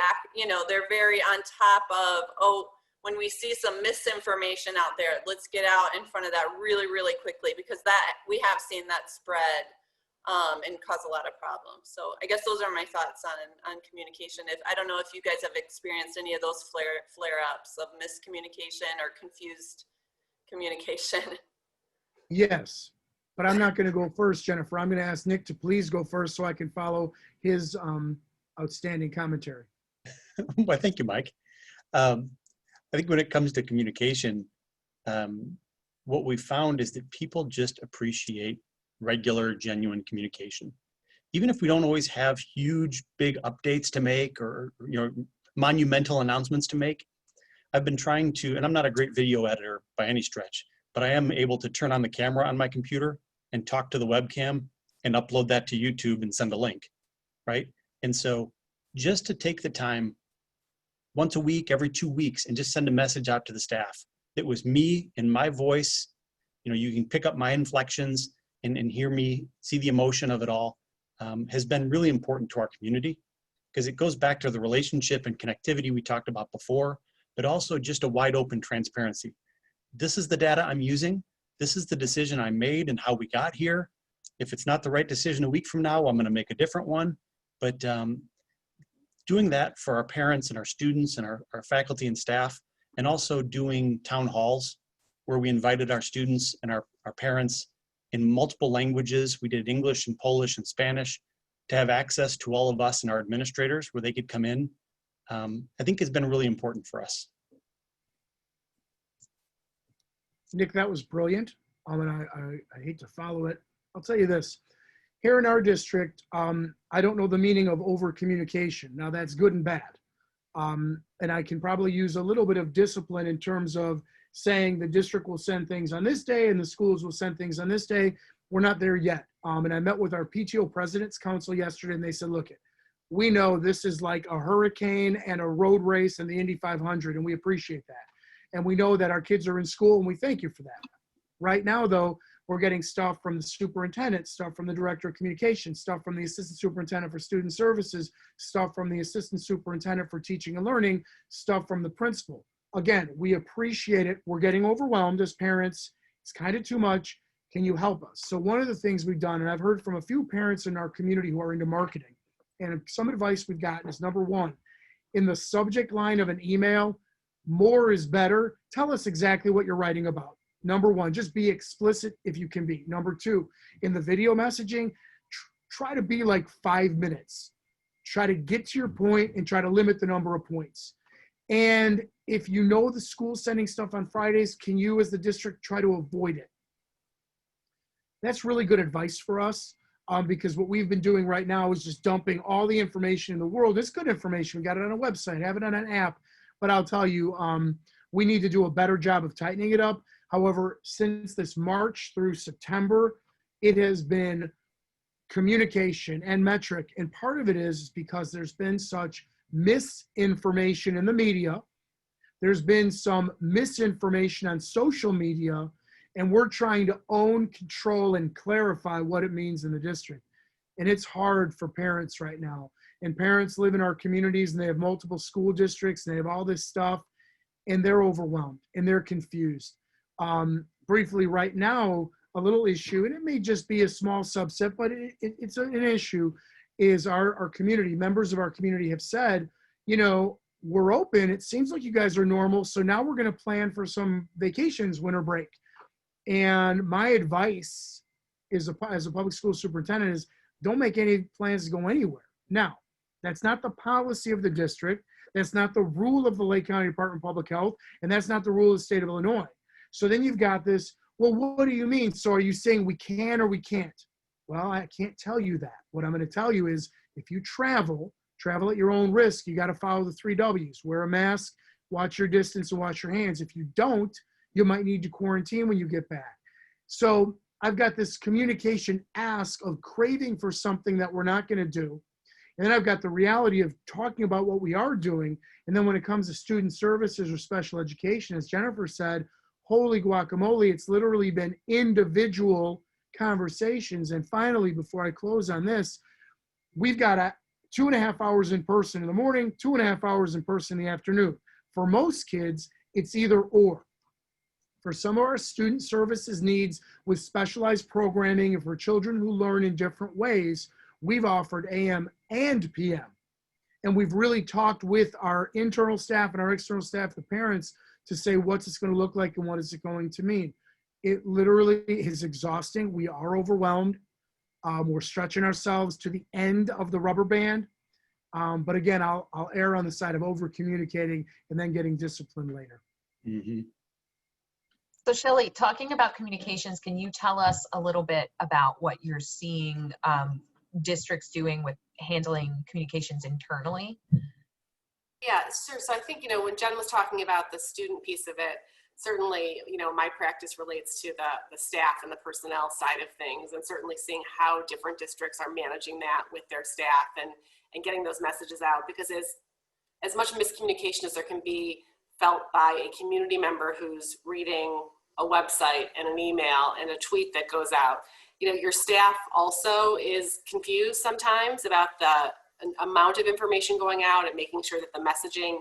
they're very on top of, oh, when we see some misinformation out there, let's get out in front of that really, really quickly, because that we have seen that spread and cause a lot of problems. So I guess those are my thoughts on communication. I don't know if you guys have experienced any of those flare-ups of miscommunication or confused communication. Yes, but I'm not going to go first, Jennifer. I'm going to ask Nick to please go first so I can follow his outstanding commentary. Well, thank you, Mike. I think when it comes to communication, what we found is that people just appreciate regular, genuine communication. Even if we don't always have huge, big updates to make or, you know, monumental announcements to make, I've been trying to, and I'm not a great video editor by any stretch, but I am able to turn on the camera on my computer and talk to the webcam and upload that to YouTube and send a link, right? And so just to take the time once a week, every 2 weeks, and just send a message out to the staff. It was me and my voice. You know, you can pick up my inflections and hear me, see the emotion of it all, has been really important to our community, because it goes back to the relationship and connectivity we talked about before, but also just a wide open transparency. This is the data I'm using. This is the decision I made and how we got here. If it's not the right decision a week from now, I'm going to make a different one. But doing that for our parents and our students and our faculty and staff, and also doing town halls where we invited our students and our parents in multiple languages. We did English and Polish and Spanish to have access to all of us and our administrators where they could come in. I think has been really important for us. Nick, that was brilliant. And I hate to follow it. I'll tell you this. Here in our district, I don't know the meaning of over communication. Now that's good and bad. And I can probably use a little bit of discipline in terms of saying the district will send things on this day and the schools will send things on this day. We're not there yet. And I met with our PTO President's Council yesterday, and they said, look, we know this is like a hurricane and a road race and the Indy 500, and we appreciate that. And we know that our kids are in school, and we thank you for that. Right now, though, we're getting stuff from the superintendent, stuff from the director of communications, stuff from the assistant superintendent for student services, stuff from the assistant superintendent for teaching and learning, stuff from the principal. Again, we appreciate it. We're getting overwhelmed as parents. It's kind of too much. Can you help us? So one of the things we've done, and I've heard from a few parents in our community who are into marketing, and some advice we've gotten is, number one, in the subject line of an email, more is better. Tell us exactly what you're writing about. Number one, just be explicit if you can be. Number two, in the video messaging, try to be like 5 minutes. Try to get to your point and try to limit the number of points. And if you know the school's sending stuff on Fridays, can you as the district try to avoid it? That's really good advice for us, because what we've been doing right now is just dumping all the information in the world. It's good information. We got it on a website, have it on an app, but I'll tell you, we need to do a better job of tightening it up. However, since this March through September, it has been communication and metric. And part of it is because there's been such misinformation in the media. There's been some misinformation on social media, and we're trying to own, control, and clarify what it means in the district. And it's hard for parents right now. And parents live in our communities, and they have multiple school districts, and they have all this stuff, and they're overwhelmed, and they're confused. Briefly right now, a little issue, and it may just be a small subset, but it's an issue, is our community, members of our community have said, you know, we're open. It seems like you guys are normal. So now we're going to plan for some vacations, winter break. And my advice is, as a public school superintendent, is don't make any plans to go anywhere. Now, that's not the policy of the district. That's not the rule of the Lake County Department of Public Health. And that's not the rule of the state of Illinois. So then you've got this, well, what do you mean? So are you saying we can or we can't? Well, I can't tell you that. What I'm going to tell you is if you travel at your own risk. You got to follow the 3 W's. Wear a mask, watch your distance, and wash your hands. If you don't, you might need to quarantine when you get back. So I've got this communication ask of craving for something that we're not going to do. And then I've got the reality of talking about what we are doing. And then when it comes to student services or special education, as Jennifer said, holy guacamole, it's literally been individual conversations. And finally, before I close on this, we've got 2.5 hours in person in the morning, 2.5 hours in person in the afternoon. For most kids, it's either or. For some of our student services needs with specialized programming and for children who learn in different ways, we've offered AM and PM. And we've really talked with our internal staff and our external staff, the parents, to say what's this going to look like and what is it going to mean. It literally is exhausting. We are overwhelmed. We're stretching ourselves to the end of the rubber band. But again, I'll err on the side of over communicating and then getting disciplined later. Mm-hmm. So Shelli, talking about communications, can you tell us a little bit about what you're seeing districts doing with handling communications internally? Yeah, sure. So I think, when Jen was talking about the student piece of it, certainly, my practice relates to the staff and the personnel side of things, and certainly seeing how different districts are managing that with their staff and getting those messages out, because as much miscommunication as there can be felt by a community member who's reading a website and an email and a tweet that goes out, your staff also is confused sometimes about the amount of information going out and making sure that the messaging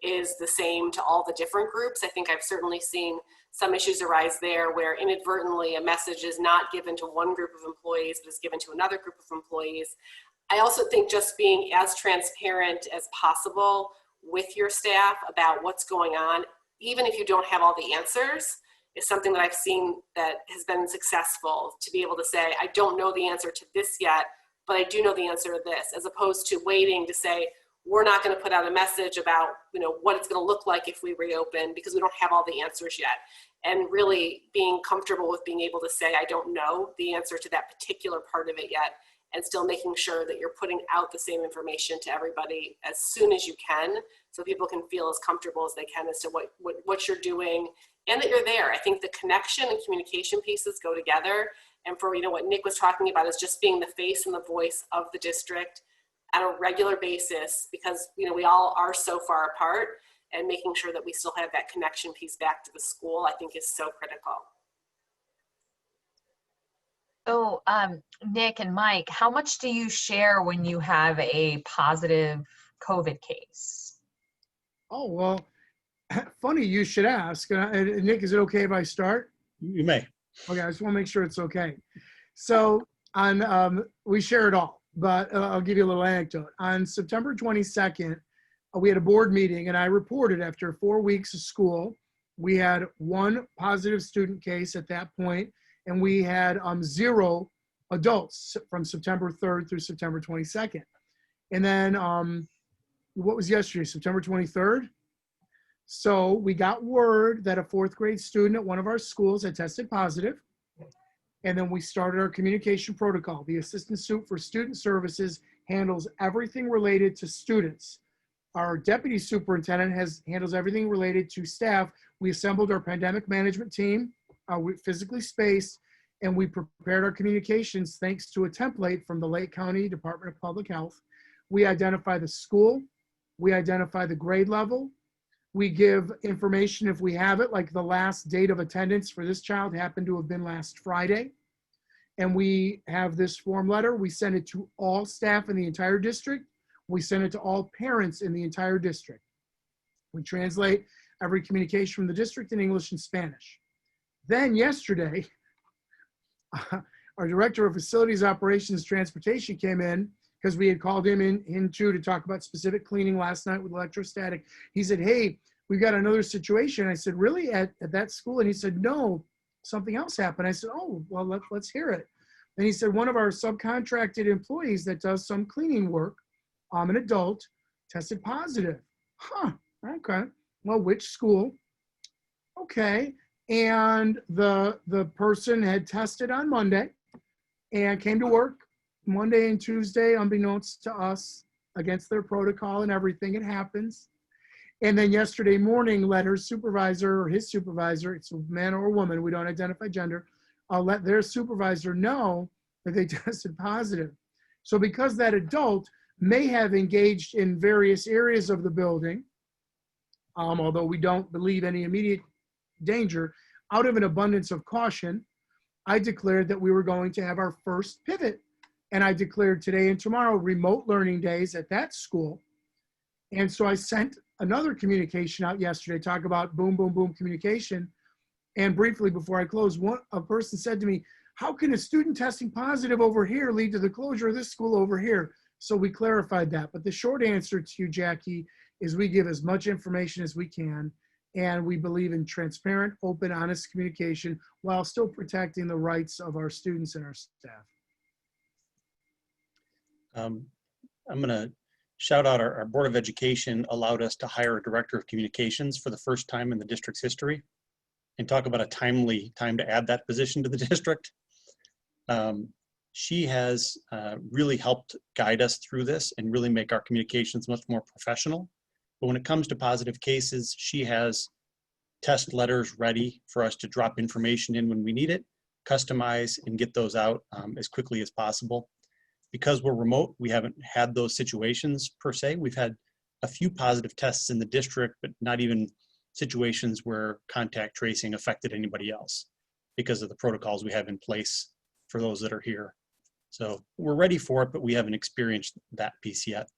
is the same to all the different groups. I think I've certainly seen some issues arise there where inadvertently a message is not given to one group of employees, but is given to another group of employees. I also think just being as transparent as possible with your staff about what's going on, even if you don't have all the answers, is something that I've seen that has been successful, to be able to say, I don't know the answer to this yet, but I do know the answer to this, as opposed to waiting to say, we're not going to put out a message about, what it's going to look like if we reopen because we don't have all the answers yet. And really being comfortable with being able to say, I don't know the answer to that particular part of it yet, and still making sure that you're putting out the same information to everybody as soon as you can, so people can feel as comfortable as they can as to what you're doing and that you're there. I think the connection and communication pieces go together. And for, what Nick was talking about is just being the face and the voice of the district at a regular basis, because, we all are so far apart, and making sure that we still have that connection piece back to the school, I think is so critical. So Nick and Mike, how much do you share when you have a positive COVID case? Oh, well, funny you should ask. And Nick, is it okay if I start? You may. Okay, I just want to make sure it's okay. So we share it all, but I'll give you a little anecdote. On September 22nd, we had a board meeting, and I reported after 4 weeks of school, we had 1 positive student case at that point, and we had 0 adults from September 3rd through September 22nd. And then what was yesterday, September 23rd? So we got word that a 4th grade student at one of our schools had tested positive. And then we started our communication protocol. The assistant for student services handles everything related to students. Our deputy superintendent handles everything related to staff. We assembled our pandemic management team, we physically spaced, and we prepared our communications thanks to a template from the Lake County Department of Public Health. We identify the school, we identify the grade level, we give information if we have it, like the last date of attendance for this child happened to have been last Friday. And we have this form letter. We send it to all staff in the entire district. We send it to all parents in the entire district. We translate every communication from the district in English and Spanish. Then yesterday, our director of facilities operations transportation came in because we had called him in to talk about specific cleaning last night with electrostatic. He said, hey, we've got another situation. I said, really, at that school? And he said, no, something else happened. I said, oh, well, let's hear it. Then he said, one of our subcontracted employees that does some cleaning work, an adult, tested positive. Huh, okay. Well, which school? Okay. And the person had tested on Monday and came to work Monday and Tuesday, unbeknownst to us, against their protocol and everything. It happens. And then yesterday morning, let her supervisor or his supervisor, it's a man or a woman, we don't identify gender, let their supervisor know that they tested positive. So because that adult may have engaged in various areas of the building, although we don't believe any immediate danger, out of an abundance of caution, I declared that we were going to have our first pivot. And I declared today and tomorrow remote learning days at that school. And so I sent another communication out yesterday, talk about boom, boom, boom communication. And briefly before I close, a person said to me, how can a student testing positive over here lead to the closure of this school over here? So we clarified that. But the short answer to you, Jackie, is we give as much information as we can. And we believe in transparent, open, honest communication while still protecting the rights of our students and our staff. I'm going to shout out our Board of Education allowed us to hire a director of communications for the first time in the district's history, and talk about a timely time to add that position to the district. She has really helped guide us through this and really make our communications much more professional. But when it comes to positive cases, she has test letters ready for us to drop information in when we need it, customize, and get those out as quickly as possible. Because we're remote, we haven't had those situations per se. We've had a few positive tests in the district, but not even situations where contact tracing affected anybody else because of the protocols we have in place for those that are here. So we're ready for it, but we haven't experienced that piece yet.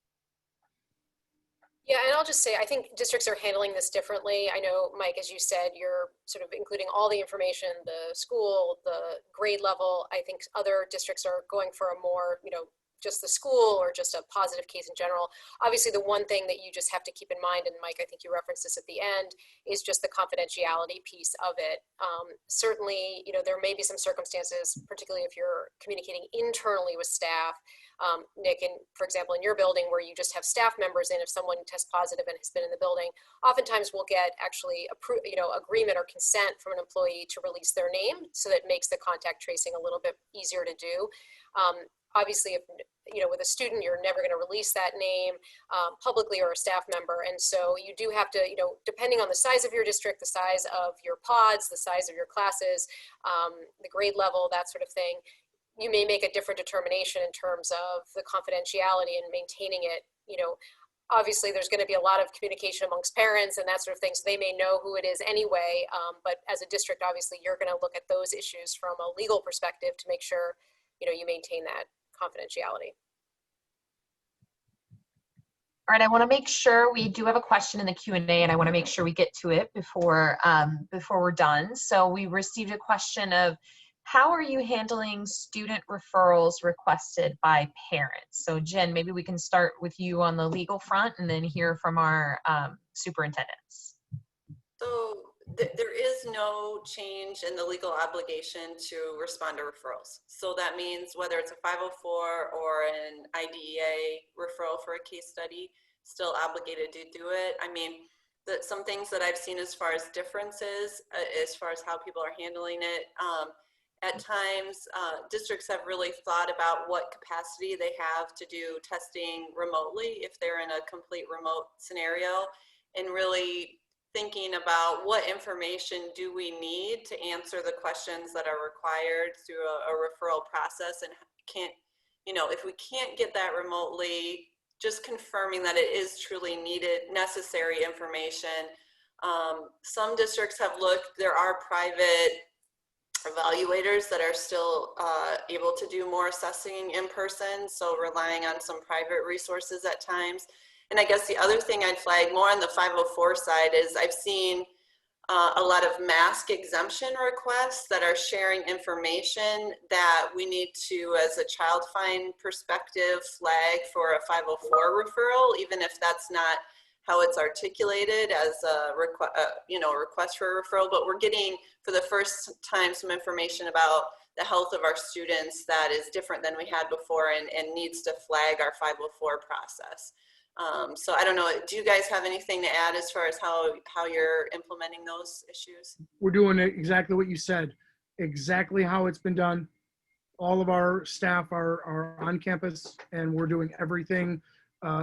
Yeah, and I'll just say, I think districts are handling this differently. I know, Mike, as you said, you're sort of including all the information, the school, the grade level. I think other districts are going for a more, just the school or just a positive case in general. Obviously, the one thing that you just have to keep in mind, and Mike, I think you referenced this at the end, is just the confidentiality piece of it. Certainly, there may be some circumstances, particularly if you're communicating internally with staff, Nick, and for example, in your building where you just have staff members in, if someone tests positive and has been in the building, oftentimes we'll get actually agreement or consent from an employee to release their name, so that makes the contact tracing a little bit easier to do. Obviously, if with a student, you're never going to release that name publicly, or a staff member, and so you do have to, depending on the size of your district, the size of your pods, the size of your classes, the grade level, that sort of thing, you may make a different determination in terms of the confidentiality and maintaining it. Obviously there's going to be a lot of communication amongst parents and that sort of thing, so they may know who it is anyway. But as a district, obviously you're going to look at those issues from a legal perspective to make sure, you maintain that confidentiality. All right, I want to make sure we do have a question in the Q&A, and I want to make sure we get to it before we're done. So we received a question of, how are you handling student referrals requested by parents? So Jen, maybe we can start with you on the legal front and then hear from our superintendents. So there is no change in the legal obligation to respond to referrals. So that means whether it's a 504 or an IDEA referral for a case study, still obligated to do it. I mean, some things that I've seen as far as differences, as far as how people are handling it, at times, districts have really thought about what capacity they have to do testing remotely if they're in a complete remote scenario, and really thinking about what information do we need to answer the questions that are required through a referral process, and if we can't get that remotely, just confirming that it is truly needed, necessary information. Some districts have looked, there are private evaluators that are still able to do more assessing in person, so relying on some private resources at times. And I guess the other thing I'd flag more on the 504 side is I've seen a lot of mask exemption requests that are sharing information that we need to, as a child find perspective, flag for a 504 referral, even if that's not how it's articulated as a request for a referral, but we're getting for the first time some information about the health of our students that is different than we had before and needs to flag our 504 process. So I don't know, do you guys have anything to add as far as how you're implementing those issues? We're doing exactly what you said, exactly how it's been done. All of our staff are on campus, and we're doing everything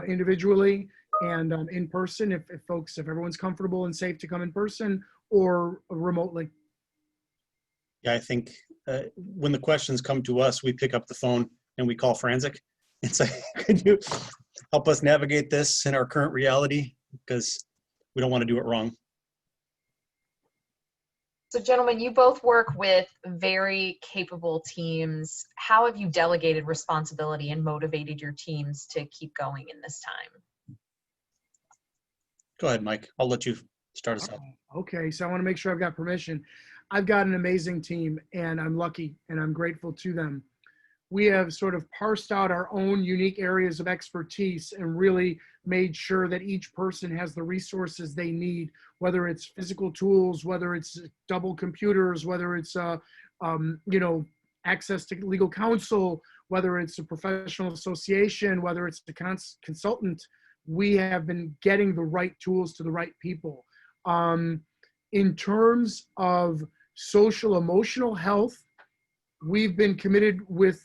individually and in person if everyone's comfortable and safe to come in person or remotely. Yeah, I think when the questions come to us, we pick up the phone and we call Forensic and say, could you help us navigate this in our current reality? Because we don't want to do it wrong. So gentlemen, you both work with very capable teams. How have you delegated responsibility and motivated your teams to keep going in this time? Go ahead, Mike. I'll let you start us off. Okay, so I want to make sure I've got permission. I've got an amazing team, and I'm lucky and I'm grateful to them. We have sort of parsed out our own unique areas of expertise and really made sure that each person has the resources they need, whether it's physical tools, whether it's double computers, whether it's access to legal counsel, whether it's a professional association, whether it's a consultant. We have been getting the right tools to the right people. In terms of social emotional health, we've been committed with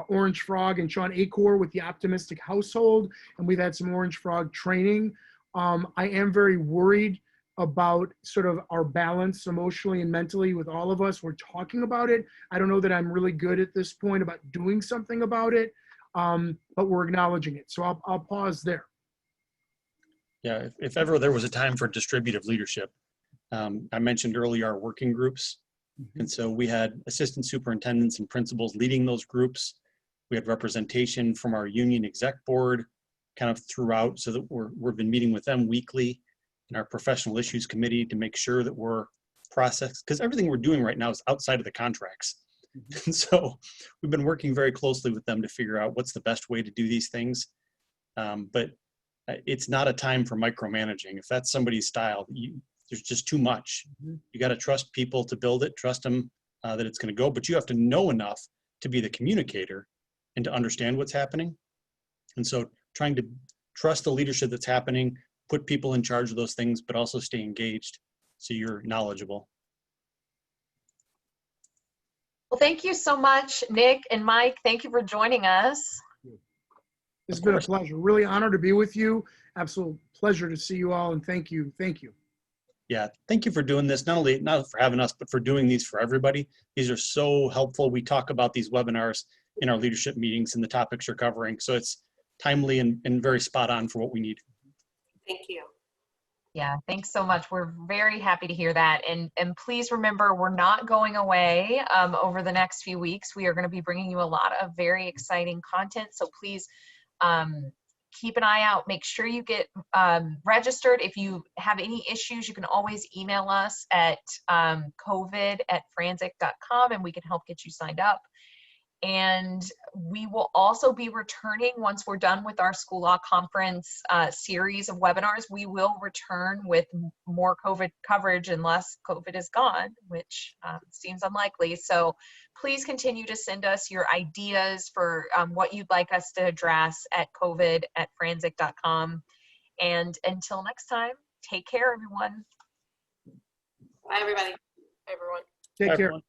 Orange Frog and Sean Acor with the Optimistic Household, and we've had some Orange Frog training. I am very worried about sort of our balance emotionally and mentally with all of us. We're talking about it. I don't know that I'm really good at this point about doing something about it, but we're acknowledging it. So I'll pause there. Yeah, if ever there was a time for distributive leadership, I mentioned earlier our working groups. And so we had assistant superintendents and principals leading those groups. We had representation from our union exec board kind of throughout, so that we've been meeting with them weekly in our professional issues committee to make sure that we're processed, because everything we're doing right now is outside of the contracts. And so we've been working very closely with them to figure out what's the best way to do these things. But it's not a time for micromanaging. If that's somebody's style, there's just too much. You got to trust people to build it, trust them that it's going to go, but you have to know enough to be the communicator and to understand what's happening. And so trying to trust the leadership that's happening, put people in charge of those things, but also stay engaged so you're knowledgeable. Well, thank you so much, Nick and Mike. Thank you for joining us. It's been a pleasure. Really honored to be with you. Absolute pleasure to see you all, and thank you. Thank you. Yeah, thank you for doing this. Not for having us, but for doing these for everybody. These are so helpful. We talk about these webinars in our leadership meetings and the topics you're covering. So it's timely and very spot on for what we need. Thank you. Yeah, thanks so much. We're very happy to hear that. And please remember, we're not going away over the next few weeks. We are going to be bringing you a lot of very exciting content. So please keep an eye out. Make sure you get registered. If you have any issues, you can always email us at covid@fransic.com and we can help get you signed up. And we will also be returning once we're done with our school law conference series of webinars. We will return with more COVID coverage unless COVID is gone, which seems unlikely. So please continue to send us your ideas for what you'd like us to address at covid@fransic.com. And until next time, take care, everyone. Bye, everybody. Everyone. Take care. Everyone.